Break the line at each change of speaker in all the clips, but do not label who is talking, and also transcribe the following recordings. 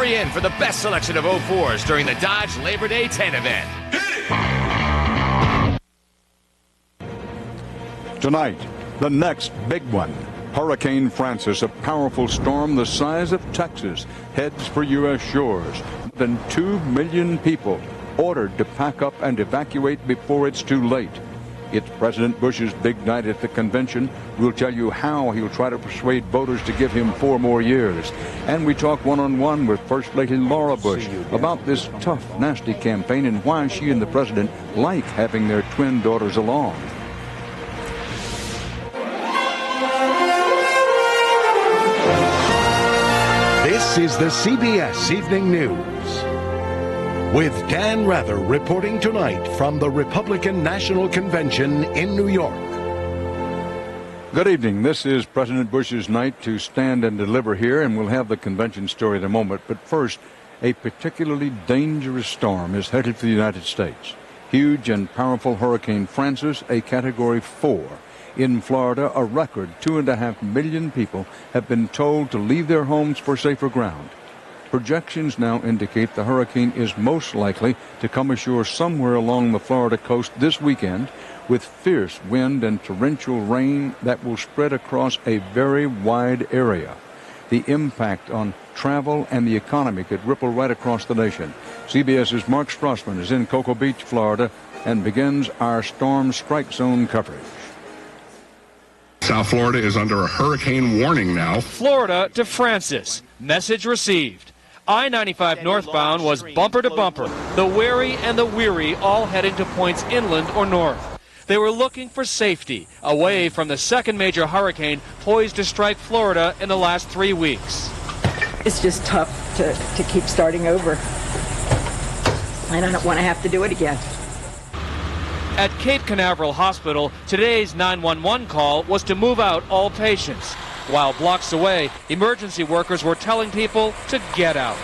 Hurry in for the best selection of 04s during the Dodge Labor Day 10 event.
Tonight, the next big one. Hurricane Francis, a powerful storm the size of Texas, heads for U.S. shores. More than 2 million people ordered to pack up and evacuate before it's too late. It's President Bush's big night at the convention. We'll tell you how he'll try to persuade voters to give him 4 more years. And we talk one-on-one with First Lady Laura Bush about this tough, nasty campaign and why she and the president like having their twin daughters along.
This is the CBS Evening News. With Dan Rather reporting tonight from the Republican National Convention in New York.
Good evening. This is President Bush's night to stand and deliver here, and we'll have the convention story in a moment. But first, a particularly dangerous storm is headed for the United States. Huge and powerful Hurricane Francis, a Category 4. In Florida, a record 2.5 million people have been told to leave their homes for safer ground. Projections now indicate the hurricane is most likely to come ashore somewhere along the Florida coast this weekend with fierce wind and torrential rain that will spread across a very wide area. The impact on travel and the economy could ripple right across the nation. CBS's Mark Strassman is in Cocoa Beach, Florida, and begins our storm strike zone coverage.
South Florida is under a hurricane warning now.
Florida to Francis. Message received. I-95 northbound was bumper to bumper. The wary and the weary all heading to points inland or north. They were looking for safety, away from the second major hurricane poised to strike Florida in the last 3 weeks.
It's just tough to keep starting over. I don't want to have to do it again.
At Cape Canaveral Hospital, today's 911 call was to move out all patients. While blocks away, emergency workers were telling people to get out.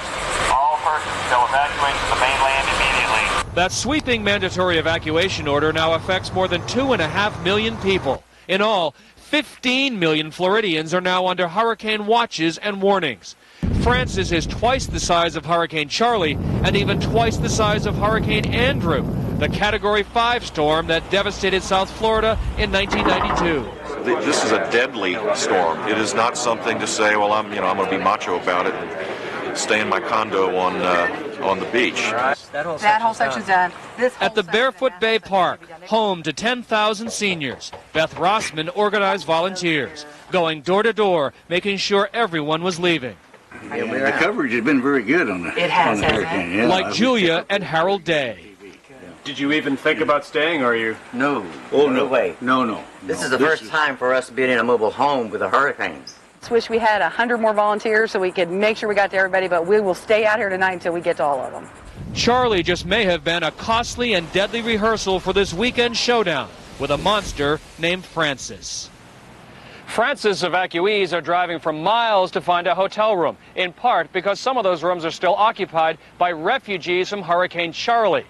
All persons shall evacuate to the mainland immediately.
That sweeping mandatory evacuation order now affects more than 2.5 million people. In all, 15 million Floridians are now under hurricane watches and warnings. Francis is twice the size of Hurricane Charlie and even twice the size of Hurricane Andrew, the Category 5 storm that devastated South Florida in 1992.
This is a deadly storm. It is not something to say, well, I'm going to be macho about it and stay in my condo on the beach.
That whole section's done.
At the Barefoot Bay Park, home to 10,000 seniors, Beth Rossman organized volunteers, going door to door, making sure everyone was leaving.
Yeah, the coverage has been very good on the hurricane. Yeah,
like Julia and Harold Day.
Did you even think about staying, or are you?
No.
Oh, no way.
No.
This is the first time for us being in a mobile home with a hurricane.
I wish we had 100 more volunteers so we could make sure we got to everybody, but we will stay out here tonight until we get to all of them.
Charlie just may have been a costly and deadly rehearsal for this weekend showdown with a monster named Francis. Francis evacuees are driving for miles to find a hotel room, in part because some of those rooms are still occupied by refugees from Hurricane Charlie.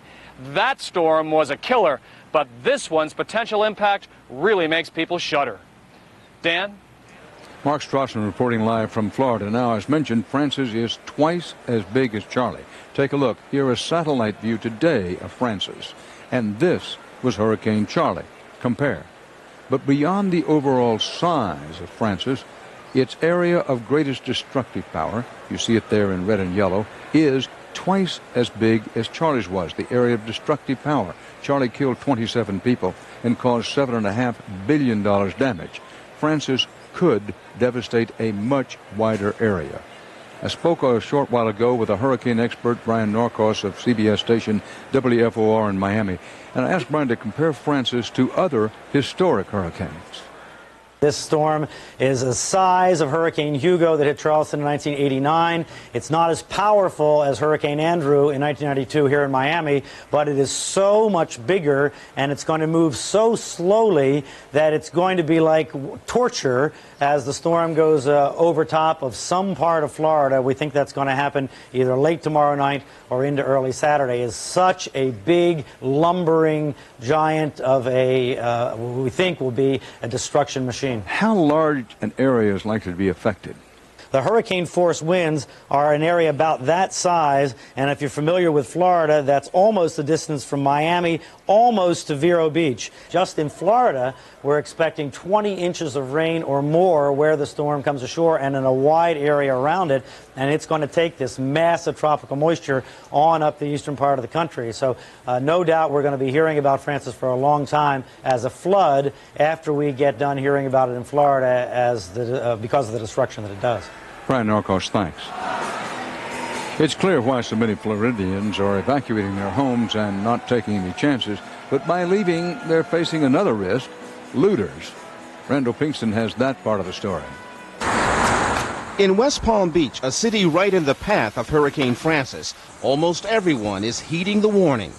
That storm was a killer, but this one's potential impact really makes people shudder. Dan?
Mark Strassman reporting live from Florida. Now, as mentioned, Francis is twice as big as Charlie. Take a look. Here is a satellite view today of Francis. And this was Hurricane Charlie. Compare. But beyond the overall size of Francis, its area of greatest destructive power, you see it there in red and yellow, is twice as big as Charlie's was, the area of destructive power. Charlie killed 27 people and caused $7.5 billion damage. Francis could devastate a much wider area. I spoke a short while ago with a hurricane expert, Brian Norcos of CBS station WFOR in Miami, and I asked Brian to compare Francis to other historic hurricanes.
This storm is the size of Hurricane Hugo that hit Charleston in 1989. It's not as powerful as Hurricane Andrew in 1992 here in Miami, but it is so much bigger, and it's going to move so slowly that it's going to be like torture as the storm goes over top of some part of Florida. We think that's going to happen either late tomorrow night or into early Saturday. It's such a big, lumbering giant of a, we think will be a destruction machine.
How large an area is likely to be affected?
The hurricane force winds are an area about that size, and if you're familiar with Florida, that's almost the distance from Miami, almost to Vero Beach. Just in Florida, we're expecting 20 inches of rain or more where the storm comes ashore and in a wide area around it, and it's going to take this massive tropical moisture on up the eastern part of the country. So no doubt we're going to be hearing about Francis for a long time as a flood after we get done hearing about it in Florida as because of the destruction that it does.
Brian Norcos, thanks. It's clear why so many Floridians are evacuating their homes and not taking any chances, but by leaving, they're facing another risk, looters. Randall Pinkston has that part of the story.
In West Palm Beach, a city right in the path of Hurricane Francis, almost everyone is heeding the warning.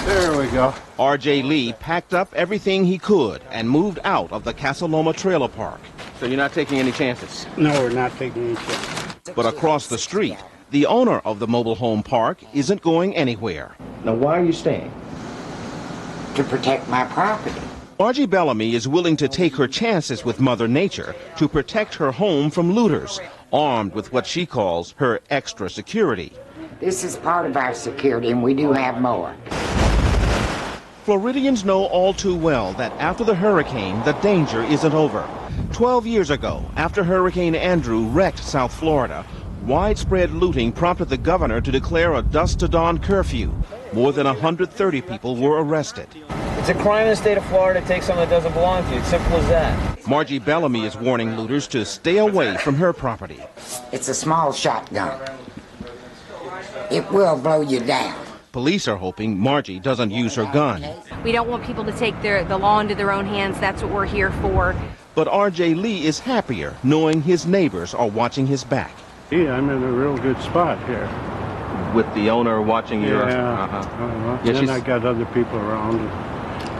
There we go.
R.J. Lee packed up everything he could and moved out of the Casa Loma Trailer Park.
So you're not taking any chances?
No, we're not taking any chances.
But across the street, the owner of the mobile home park isn't going anywhere.
Now, why are you staying?
To protect my property.
Margie Bellamy is willing to take her chances with Mother Nature to protect her home from looters, armed with what she calls her extra security.
This is part of our security, and we do have more.
Floridians know all too well that after the hurricane, the danger isn't over. 12 years ago, after Hurricane Andrew wrecked South Florida, widespread looting prompted the governor to declare a dusk to dawn curfew. More than 130 people were arrested.
It's a crime in the state of Florida to take something that doesn't belong to you. It's simple as that.
Margie Bellamy is warning looters to stay away from her property.
It's a small shotgun. It will blow you down.
Police are hoping Margie doesn't use her gun.
We don't want people to take the law into their own hands. That's what we're here for.
But R.J. Lee is happier knowing his neighbors are watching his back.
Yeah, I'm in a real good spot here.
With the owner watching your...
Yeah. And I got other people around,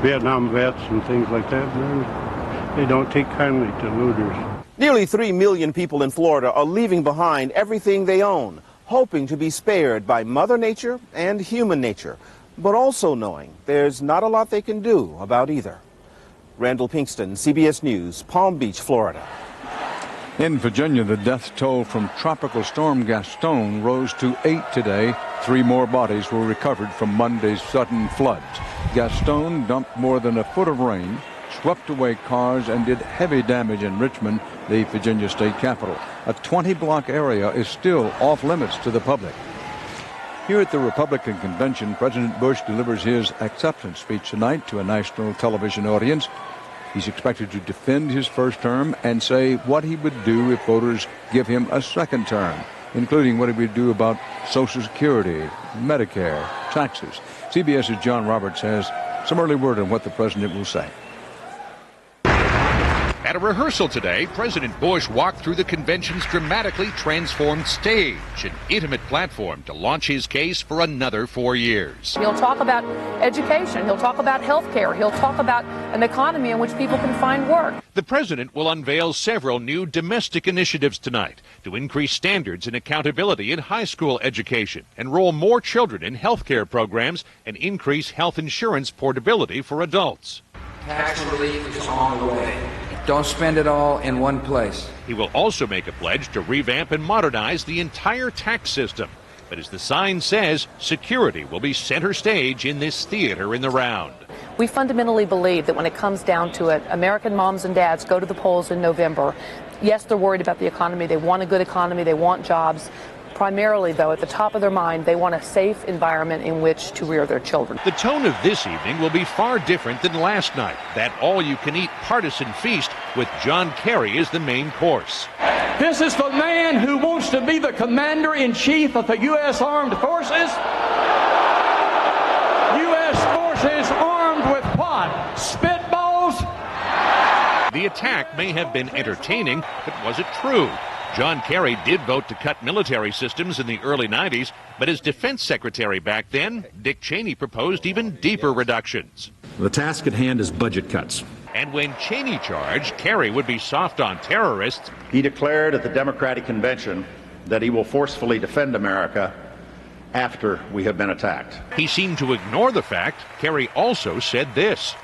Vietnam vets and things like that, and they don't take kindly to looters.
Nearly 3 million people in Florida are leaving behind everything they own, hoping to be spared by Mother Nature and human nature, but also knowing there's not a lot they can do about either. Randall Pinkston, CBS News, Palm Beach, Florida.
In Virginia, the death toll from Tropical Storm Gaston rose to 8 today. 3 more bodies were recovered from Monday's sudden floods. Gaston dumped more than a foot of rain, swept away cars, and did heavy damage in Richmond, the Virginia state capital. A 20-block area is still off limits to the public. Here at the Republican convention, President Bush delivers his acceptance speech tonight to a national television audience. He's expected to defend his first term and say what he would do if voters give him a second term, including what he would do about Social Security, Medicare, taxes. CBS's John Roberts has some early word on what the president will say.
At a rehearsal today, President Bush walked through the convention's dramatically transformed stage, an intimate platform to launch his case for another 4 years.
He'll talk about education. He'll talk about health care. He'll talk about an economy in which people can find work.
The president will unveil several new domestic initiatives tonight to increase standards and accountability in high school education, enroll more children in health care programs, and increase health insurance portability for adults.
Tax relief is on the way. Don't spend it all in one place.
He will also make a pledge to revamp and modernize the entire tax system. But as the sign says, security will be center stage in this theater in the round.
We fundamentally believe that when it comes down to it, American moms and dads go to the polls in November. Yes, they're worried about the economy. They want a good economy. They want jobs. Primarily, though, at the top of their mind, they want a safe environment in which to rear their children.
The tone of this evening will be far different than last night. That all-you-can-eat partisan feast with John Kerry as the main course.
This is the man who wants to be the commander-in-chief of the U.S. Armed Forces. U.S. forces armed with what? Spitballs?
The attack may have been entertaining, but was it true? John Kerry did vote to cut military systems in the early 90s, but as defense secretary back then, Dick Cheney proposed even deeper reductions.
The task at hand is budget cuts.
And when Cheney charged Kerry would be soft on terrorists,
he declared at the Democratic Convention that he will forcefully defend America after we have been attacked.
He seemed to ignore the fact Kerry also said this.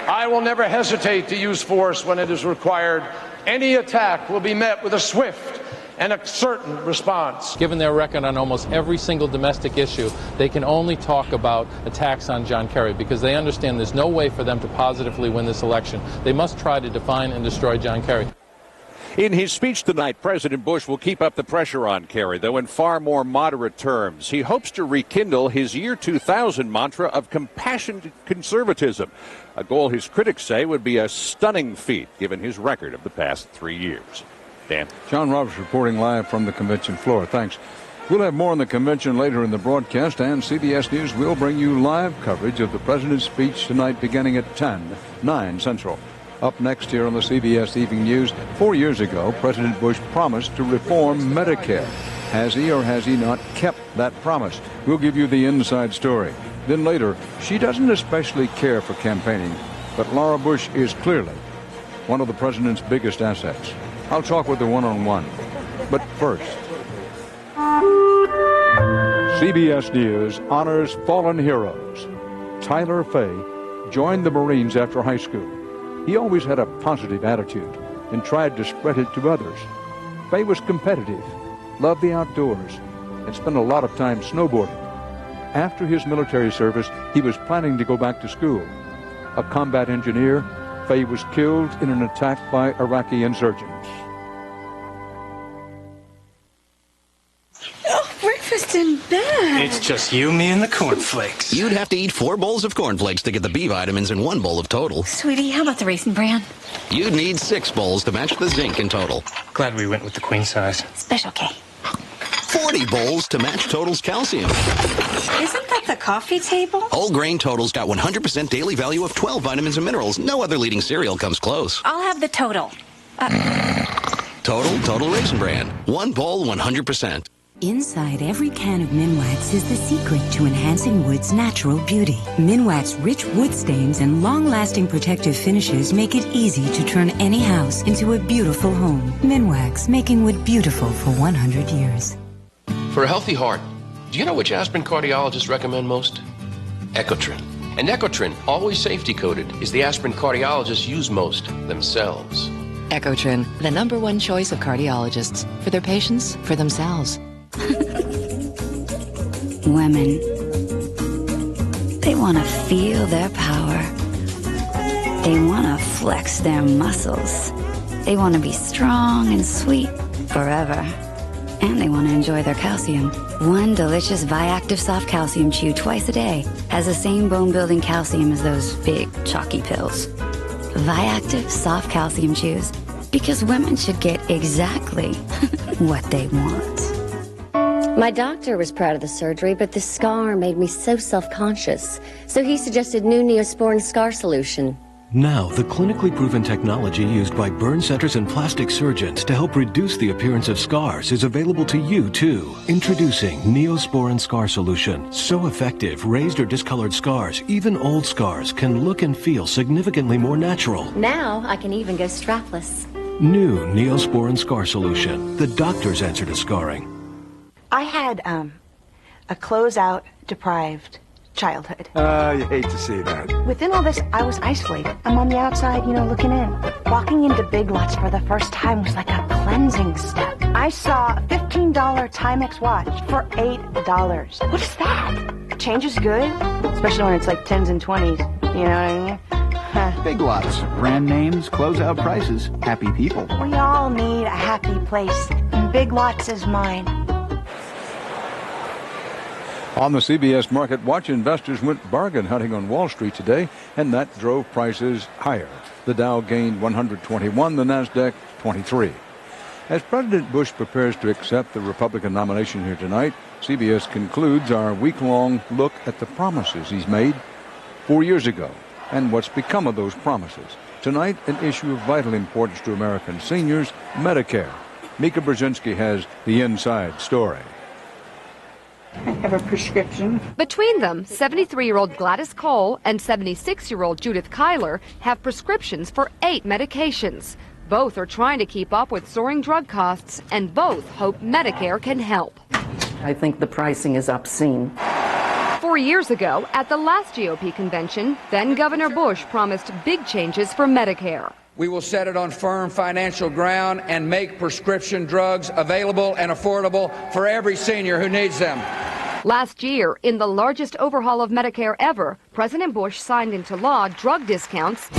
I will never hesitate to use force when it is required Any attack will be met with a swift and a certain response.
Given their record on almost every single domestic issue, they can only talk about attacks on John Kerry because they understand there's no way for them to positively win this election. They must try to define and destroy John Kerry.
In his speech tonight, President Bush will keep up the pressure on Kerry, though in far more moderate terms. He hopes to rekindle his year 2000 mantra of compassionate conservatism, a goal his critics say would be a stunning feat given his record of the past 3 years. Dan.
John Roberts reporting live from the convention floor. Thanks. We'll have more on the convention later in the broadcast, and CBS News will bring you live coverage of the president's speech tonight beginning at 9 Central. Up next here on the CBS Evening News, 4 years ago, President Bush promised to reform Medicare. Has he or has he not kept that promise? We'll give you the inside story. Then later, she doesn't especially care for campaigning, but Laura Bush is clearly one of the president's biggest assets. I'll talk with her one-on-one. But first, CBS News honors fallen heroes. Tyler Fay joined the Marines after high school. He always had a positive attitude and tried to spread it to others. Fay was competitive, loved the outdoors, and spent a lot of time snowboarding. After his military service, he was planning to go back to school. A combat engineer, Fay was killed in an attack by Iraqi insurgents.
Breakfast in bed.
It's just you, me, and the cornflakes. You'd have to eat 4 bowls of cornflakes to get the B vitamins in 1 bowl of Total.
Sweetie, how about the Raisin Bran?
You'd need 6 bowls to match the zinc in Total. Glad we went with the queen size.
Special K.
40 bowls to match Total's calcium.
Isn't that the coffee table?
Whole grain Total's got 100% daily value of 12 vitamins and minerals. No other leading cereal comes close.
I'll have the Total.
Total Raisin Bran. 1 bowl, 100%.
Inside every can of Minwax is the secret to enhancing wood's natural beauty. Minwax's rich wood stains and long-lasting protective finishes make it easy to turn any house into a beautiful home. Minwax, making wood beautiful for 100 years.
For a healthy heart, do you know which aspirin cardiologists recommend most? Ecotrin. And Ecotrin, always safety coded, is the aspirin cardiologists use most themselves.
Ecotrin, the #1 choice of cardiologists. For their patients, for themselves.
Women, they want to feel their power. They want to flex their muscles. They want to be strong and sweet forever. And they want to enjoy their calcium. One delicious Viactive Soft Calcium Chew twice a day has the same bone-building calcium as those big, chalky pills. Viactive Soft Calcium Chews, because women should get exactly what they want.
My doctor was proud of the surgery, but the scar made me so self-conscious. So he suggested new Neosporin scar solution.
Now, the clinically proven technology used by burn centers and plastic surgeons to help reduce the appearance of scars is available to you, too. Introducing Neosporin Scar Solution. So effective, raised or discolored scars, even old scars, can look and feel significantly more natural.
Now, I can even go strapless.
New Neosporin Scar Solution. The doctor's answer to scarring.
I had a closeout deprived childhood.
You hate to see that.
Within all this, I was isolated. I'm on the outside, looking in. Walking into Big Lots for the first time was like a cleansing step. I saw a $15 Timex watch for $8. What is that? Change is good, especially when it's like 10s and 20s. You know what I mean?
Big Lots. Brand names, closeout prices, happy people.
We all need a happy place, and Big Lots is mine.
On the CBS Market Watch, investors went bargain hunting on Wall Street today, and that drove prices higher. The Dow gained 121, the Nasdaq 23. As President Bush prepares to accept the Republican nomination here tonight, CBS concludes our week-long look at the promises he's made 4 years ago and what's become of those promises. Tonight, an issue of vital importance to American seniors, Medicare. Mika Brzezinski has the inside story.
I have a prescription.
Between them, 73-year-old Gladys Cole and 76-year-old Judith Kyler have prescriptions for 8 medications. Both are trying to keep up with soaring drug costs, and both hope Medicare can help.
I think the pricing is obscene.
4 years ago, at the last GOP convention, then Governor Bush promised big changes for Medicare.
We will set it on firm financial ground and make prescription drugs available and affordable for every senior who needs them.
Last year, in the largest overhaul of Medicare ever, President Bush signed into law drug discounts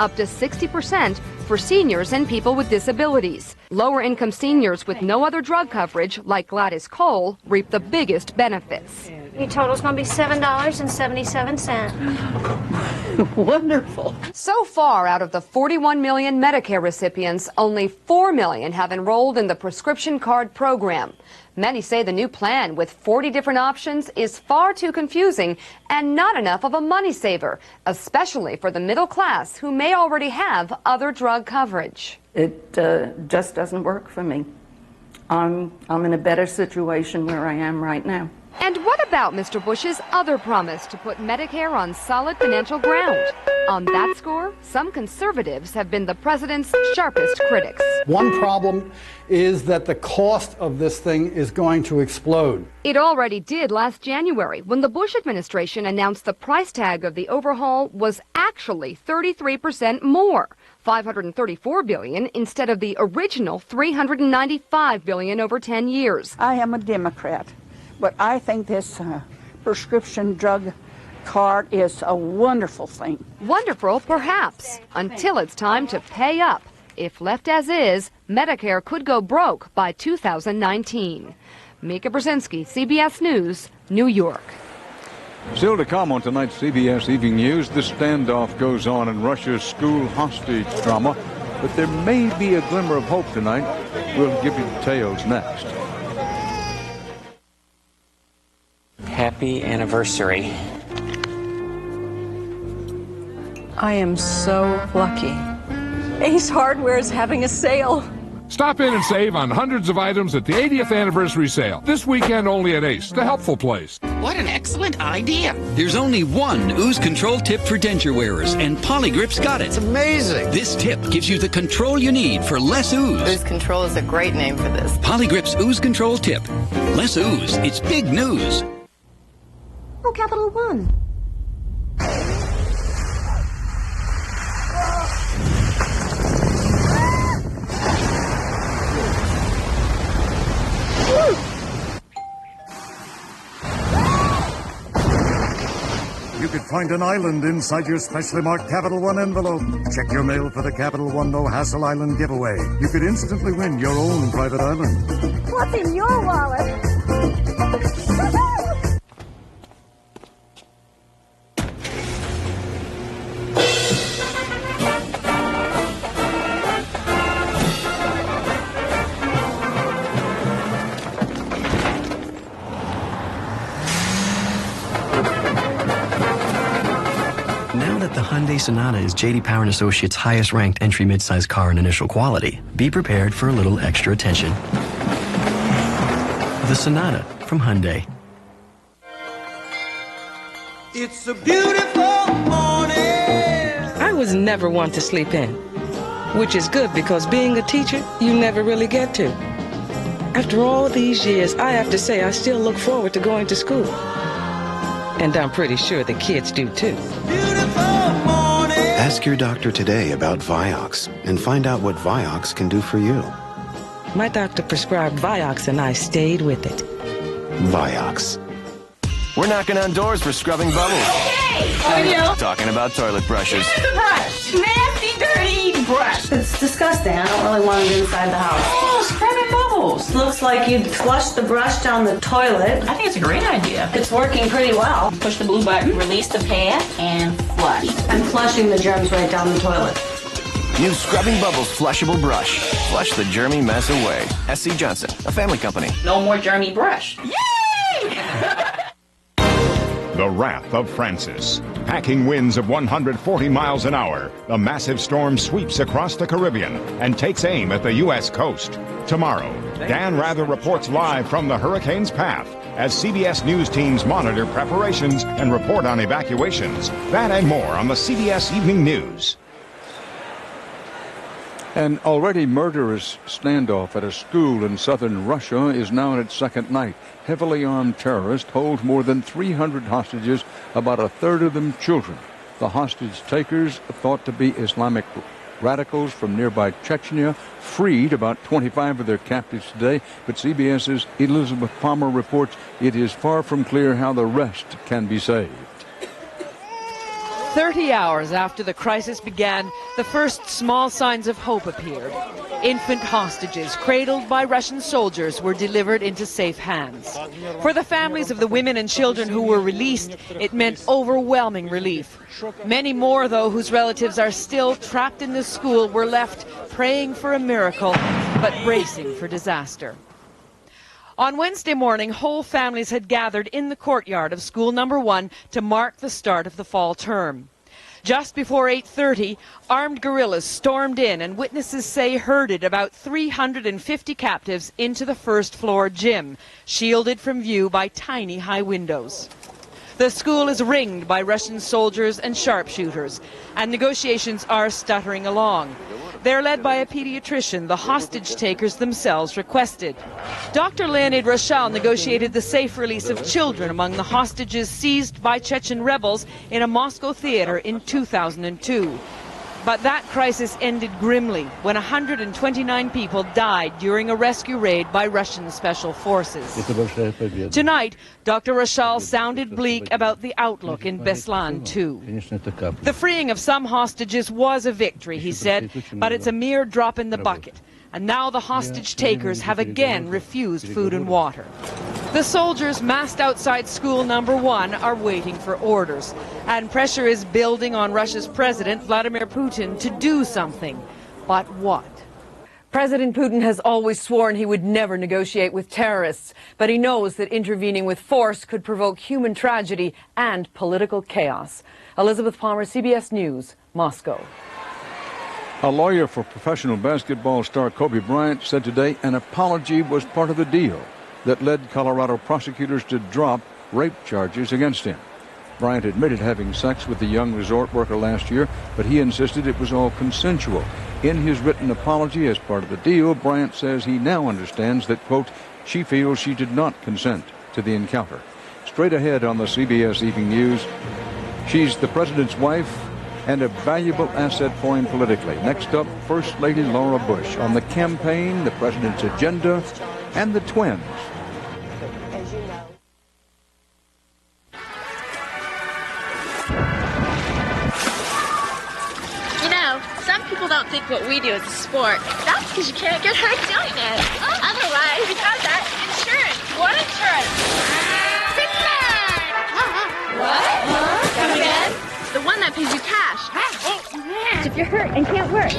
up to 60% for seniors and people with disabilities. Lower-income seniors with no other drug coverage, like Gladys Cole, reap the biggest benefits.
Your total's going to be $7.77.
Wonderful. So far, out of the 41 million Medicare recipients, only 4 million have enrolled in the prescription card program. Many say the new plan with 40 different options is far too confusing and not enough of a money saver, especially for the middle class who may already have other drug coverage.
It just doesn't work for me. I'm in a better situation where I am right now.
And what about Mr. Bush's other promise to put Medicare on solid financial ground? On that score, some conservatives have been the president's sharpest critics.
One problem is that the cost of this thing is going to explode.
It already did last January when the Bush administration announced the price tag of the overhaul was actually 33% more, $534 billion instead of the original $395 billion over 10 years.
I am a Democrat, but I think this prescription drug card is a wonderful thing.
Wonderful, perhaps, until it's time to pay up. If left as is, Medicare could go broke by 2019. Mika Brzezinski, CBS News, New York.
Still to come on tonight's CBS Evening News, the standoff goes on in Russia's school hostage drama, but there may be a glimmer of hope tonight. We'll give you details next.
Happy anniversary.
I am so lucky. Ace Hardware is having a sale.
Stop in and save on hundreds of items at the 80th anniversary sale. This weekend only at Ace, the helpful place.
What an excellent idea.
There's only one ooze control tip for denture wearers, and Polygrip's got it.
It's amazing.
This tip gives you the control you need for less ooze.
Ooze Control is a great name for this.
Polygrip's ooze control tip. Less ooze. It's big news.
Oh, Capital One.
You could find an island inside your specially marked Capital One envelope. Check your mail for the Capital One No Hassle Island giveaway. You could instantly win your own private island.
What's in your wallet?
The Hyundai Sonata is J.D. Power & Associates' highest-ranked entry midsize car in initial quality. Be prepared for a little extra attention. The Sonata from Hyundai.
It's a beautiful morning.
I was never one to sleep in, which is good because being a teacher, you never really get to. After all these years, I have to say I still look forward to going to school. And I'm pretty sure the kids do too.
Ask your doctor today about Vioxx and find out what Vioxx can do for you.
My doctor prescribed Vioxx and I stayed with it.
Vioxx.
We're knocking on doors for scrubbing bubbles.
Okay!
Talking about toilet brushes.
Here's the brush. Nasty, dirty brush.
It's disgusting. I don't really want it inside the house.
Oh, scrubbing bubbles.
Looks like you'd flush the brush down the toilet.
I think it's a great idea.
It's working pretty well.
Push the blue button, release the pad, and flush.
I'm flushing the germs right down the toilet.
New Scrubbing Bubbles flushable brush. Flush the germy mess away. SC Johnson, a family company.
No more germy brush. Yay!
The wrath of Francis. Packing winds of 140 miles an hour, the massive storm sweeps across the Caribbean and takes aim at the U.S. coast. Tomorrow, Dan Rather reports live from the hurricane's path as CBS News teams monitor preparations and report on evacuations. That and more on the CBS Evening News.
An already murderous standoff at a school in southern Russia is now in its second night. Heavily armed terrorists hold more than 300 hostages, about a third of them children. The hostage takers, thought to be Islamic radicals from nearby Chechnya, freed about 25 of their captives today, but CBS's Elizabeth Palmer reports it is far from clear how the rest can be saved.
30 hours after the crisis began, the first small signs of hope appeared. Infant hostages, cradled by Russian soldiers, were delivered into safe hands. For the families of the women and children who were released, it meant overwhelming relief. Many more, though, whose relatives are still trapped in the school, were left praying for a miracle, but bracing for disaster. On Wednesday morning, whole families had gathered in the courtyard of School Number 1 to mark the start of the fall term. Just before 8:30, armed guerrillas stormed in, and witnesses say herded about 350 captives into the first-floor gym, shielded from view by tiny high windows. The school is ringed by Russian soldiers and sharpshooters, and negotiations are stuttering along. They're led by a pediatrician the hostage takers themselves requested. Dr. Leonid Rochelle negotiated the safe release of children among the hostages seized by Chechen rebels in a Moscow theater in 2002. But that crisis ended grimly when 129 people died during a rescue raid by Russian special forces. Tonight, Dr. Rochelle sounded bleak about the outlook in Beslan, too. The freeing of some hostages was a victory, he said, but it's a mere drop in the bucket. And now the hostage takers have again refused food and water. The soldiers massed outside School Number 1 are waiting for orders, and pressure is building on Russia's President Vladimir Putin to do something. But what? President Putin has always sworn he would never negotiate with terrorists, but he knows that intervening with force could provoke human tragedy and political chaos. Elizabeth Palmer, CBS News, Moscow.
A lawyer for professional basketball star Kobe Bryant said today an apology was part of the deal that led Colorado prosecutors to drop rape charges against him. Bryant admitted having sex with the young resort worker last year, but he insisted it was all consensual. In his written apology as part of the deal, Bryant says he now understands that, quote, she feels she did not consent to the encounter. Straight ahead on the CBS Evening News, she's the president's wife and a valuable asset for him politically. Next up, First Lady Laura Bush on the campaign, the president's agenda, and the twins.
You know, some people don't think what we do is a sport. That's because you can't get hurt doing it. Otherwise, you got that insurance. What insurance? What? Come again? The one that pays you cash. If you're hurt and can't work.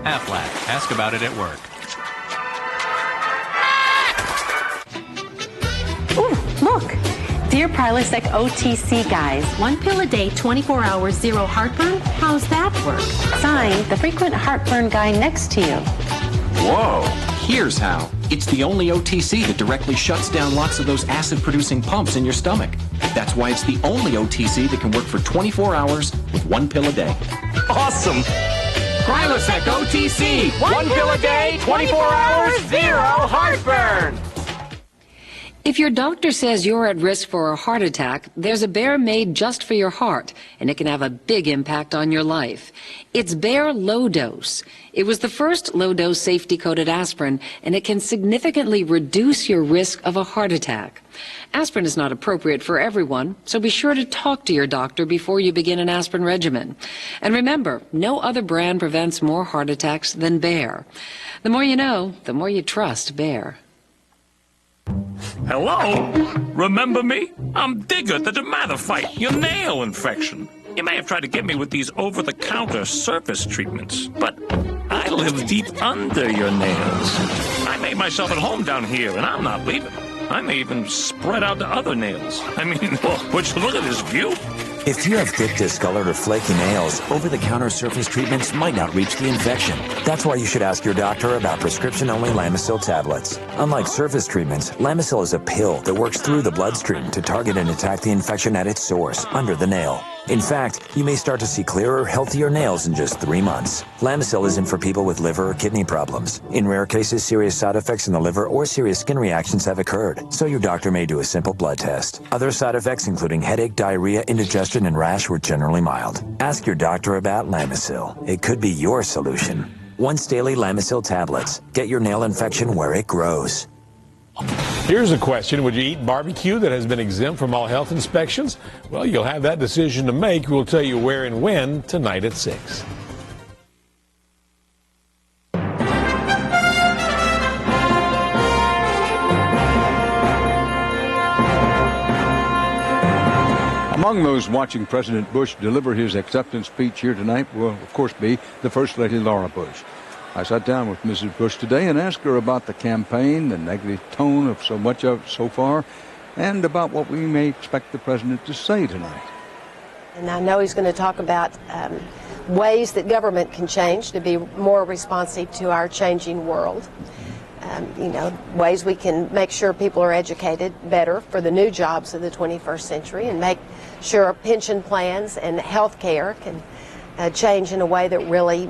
Aflac. Ask about it at work.
Ooh, look. Dear Prilosec OTC guys, 1 pill a day, 24 hours, 0 heartburn? How's that work? Signed, the frequent heartburn guy next to you.
Whoa. Here's how. It's the only OTC that directly shuts down lots of those acid-producing pumps in your stomach. That's why it's the only OTC that can work for 24 hours with 1 pill a day.
Awesome! Prilosec OTC! 1 pill a day, 24 hours, 0 heartburn!
If your doctor says you're at risk for a heart attack, there's a Bayer made just for your heart, and it can have a big impact on your life. It's Bayer Low Dose. It was the first low-dose safety-coated aspirin, and it can significantly reduce your risk of a heart attack. Aspirin is not appropriate for everyone, so be sure to talk to your doctor before you begin an aspirin regimen. And remember, no other brand prevents more heart attacks than Bayer. The more you know, the more you trust Bayer.
Hello? Remember me? I'm Digger, the dermatophyte, your nail infection. You may have tried to get me with these over-the-counter surface treatments, but I live deep under your nails. I made myself at home down here, and I'm not leaving. I may even spread out to other nails. I mean, would you look at this view?
If you have thick, discolored, or flaky nails, over-the-counter surface treatments might not reach the infection. That's why you should ask your doctor about prescription-only Lamisil tablets. Unlike surface treatments, Lamisil is a pill that works through the bloodstream to target and attack the infection at its source, under the nail. In fact, you may start to see clearer, healthier nails in just 3 months. Lamisil isn't for people with liver or kidney problems. In rare cases, serious side effects in the liver or serious skin reactions have occurred, so your doctor may do a simple blood test. Other side effects, including headache, diarrhea, indigestion, and rash, were generally mild. Ask your doctor about Lamisil. It could be your solution. Once daily Lamisil tablets. Get your nail infection where it grows.
Here's a question. Would you eat barbecue that has been exempt from all health inspections? Well, you'll have that decision to make. We'll tell you where and when tonight at 6.
Among those watching President Bush deliver his acceptance speech here tonight will, of course, be the First Lady Laura Bush. I sat down with Mrs. Bush today and asked her about the campaign, the negative tone of so much of it so far, and about what we may expect the president to say tonight.
And I know he's going to talk about ways that government can change to be more responsive to our changing world. Ways we can make sure people are educated better for the new jobs of the 21st century, and make sure pension plans and health care can change in a way that really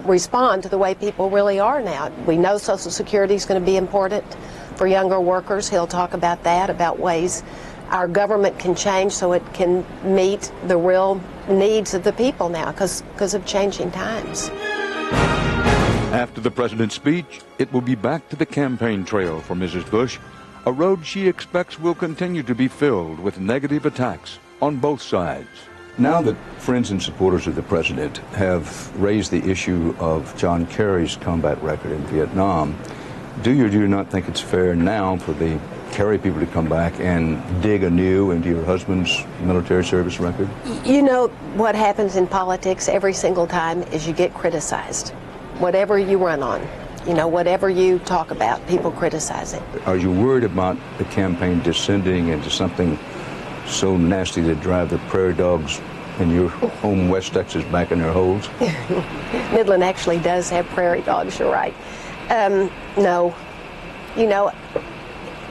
respond to the way people really are now. We know Social Security is going to be important for younger workers. He'll talk about that, about ways our government can change so it can meet the real needs of the people now because of changing times.
After the president's speech, it will be back to the campaign trail for Mrs. Bush, a road she expects will continue to be filled with negative attacks on both sides.
Now that friends and supporters of the president have raised the issue of John Kerry's combat record in Vietnam, do you or do you not think it's fair now for the Kerry people to come back and dig anew into your husband's military service record?
You know what happens in politics every single time is you get criticized. Whatever you run on, whatever you talk about, people criticize it.
Are you worried about the campaign descending into something so nasty to drive the prairie dogs in your home West Texas back in their holes?
Midland actually does have prairie dogs, you're right. No.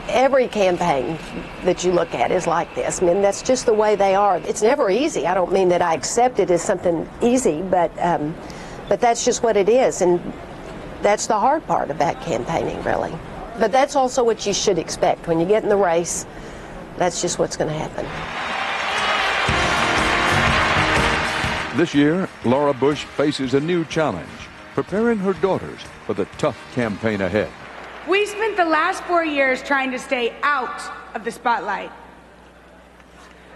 Every campaign that you look at is like this. I mean, that's just the way they are. It's never easy. I don't mean that I accept it as something easy, but that's just what it is, and that's the hard part about campaigning, really. But that's also what you should expect. When you get in the race, that's just what's going to happen.
This year, Laura Bush faces a new challenge, preparing her daughters for the tough campaign ahead.
We spent the last 4 years trying to stay out of the spotlight.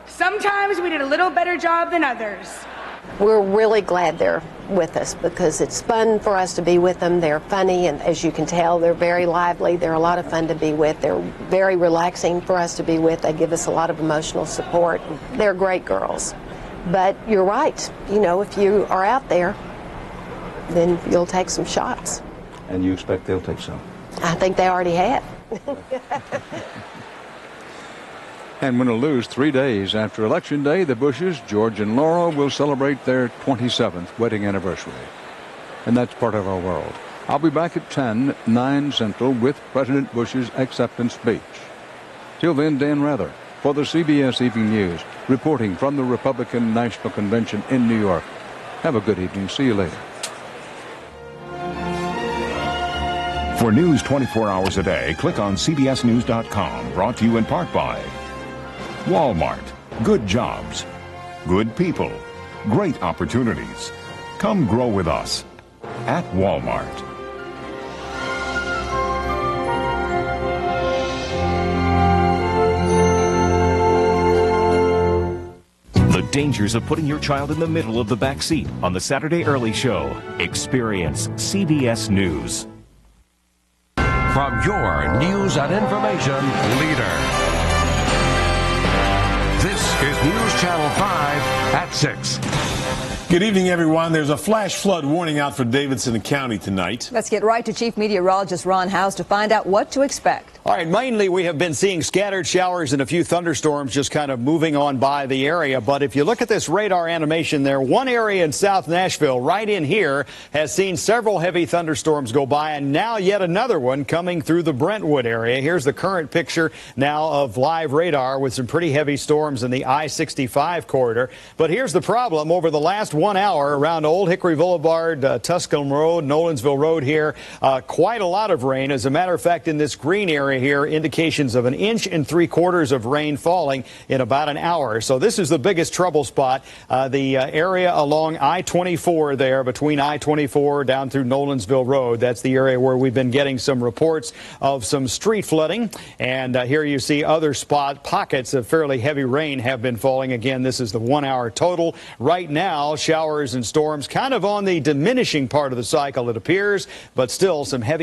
Sometimes we did a little better job than others.
We're really glad they're with us because it's fun for us to be with them. They're funny, and as you can tell, they're very lively. They're a lot of fun to be with. They're very relaxing for us to be with. They give us a lot of emotional support. They're great girls. But you're right. If you are out there, then you'll take some shots.
And you expect they'll take some?
I think they already have.
And when to lose 3 days after Election Day, the Bushes, George and Laura, will celebrate their 27th wedding anniversary. And that's part of our world. I'll be back at 10, 9 Central with President Bush's acceptance speech. Till then, Dan Rather for the CBS Evening News, reporting from the Republican National Convention in New York. Have a good evening. See you later.
For news 24 hours a day, click on CBSNews.com. Brought to you in part by Walmart. Good jobs. Good people. Great opportunities. Come grow with us at Walmart.
The dangers of putting your child in the middle of the back seat on the Saturday Early Show. Experience CBS News.
From your news and information leader. This is News Channel 5 at 6.
Good evening, everyone. There's a flash flood warning out for Davidson County tonight.
Let's get right to Chief Meteorologist Ron House to find out what to expect.
All right, mainly we have been seeing scattered showers and a few thunderstorms just kind of moving on by the area. But if you look at this radar animation there, one area in South Nashville right in here has seen several heavy thunderstorms go by, and now yet another one coming through the Brentwood area. Here's the current picture now of live radar with some pretty heavy storms in the I-65 corridor. But here's the problem. Over the last 1 hour around Old Hickory Boulevard, Tusculum Road, Nolensville Road here, quite a lot of rain. As a matter of fact, in this green area here, indications of 1.75 inches of rain falling in about an hour. So this is the biggest trouble spot, the area along I-24 there, between I-24 down through Nolensville Road. That's the area where we've been getting some reports of some street flooding. And here you see other pockets of fairly heavy rain have been falling. Again, this is the 1 hour total. Right now, showers and storms kind of on the diminishing part of the cycle, it appears, but still some heavy